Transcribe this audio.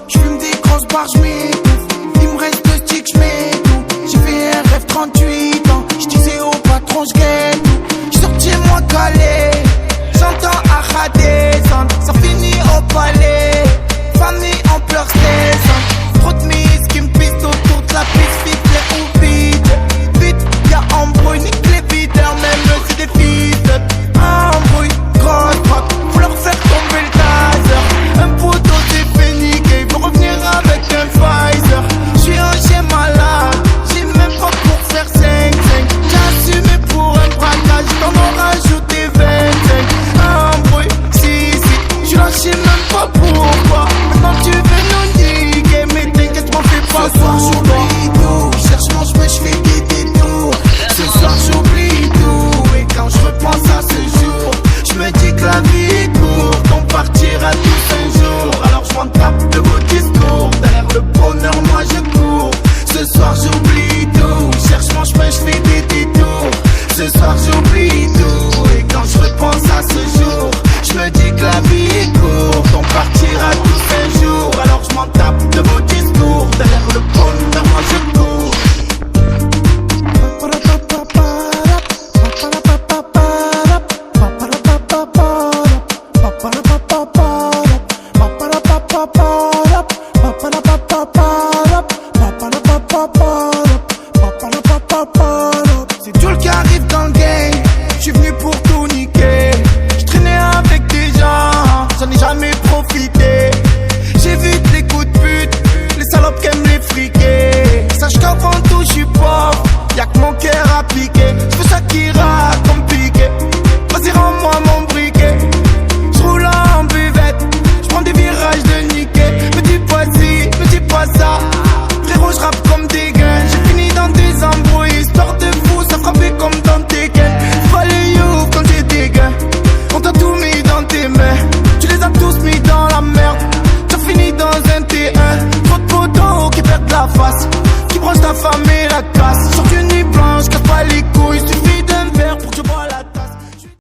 J'fume des grosses barres, j'm'étouffe. Il me reste 2 sticks, j'm'étouffe. J'ai fait un rêve 38 ans. J'disais au patron, j'gagne. J'suis sorti moi calé. J'entends Aha descendre. Ça finit au palais. Famille en pleurs stressant. Trop de mises qui me pistent autour de la piste. Vite ou vite. Vite, y'a embrouille. Nique les videurs, même si des fils. Embrouille, grosse drogue. Faut leur faire tomber le taser. Un poteau s'est fait niquer. Il veut revenir avec un Pfizer. J'suis un chien malade. J'ai même pas pour faire 5-5. J'ai assumé pour un braquage. T'en auras rajouté 25. Embrouille, si, j'suis lâché même pas pourquoi. Maintenant tu veux nous niquer. Mais t'inquiète, m'en fais pas. Ce soir j'oublie tout. Cherche mon chemin, j'fais des détours. Ce soir j'oublie tout. Et quand je repense à ce jour, je me dis que la vie est courte. On partira tous un jour. Alors je m'en tape de vos discours. Derrière le bonheur moi je cours. Ce soir j'oublie tout. Cherche mon chemin, je fais des détours. Ce soir j'oublie tout. Et quand je repense à ce jour, je me dis que la vie est courte. On partira tous un jour. Alors je m'en tape de vos discours. Derrière le bonheur moi je cours. Pa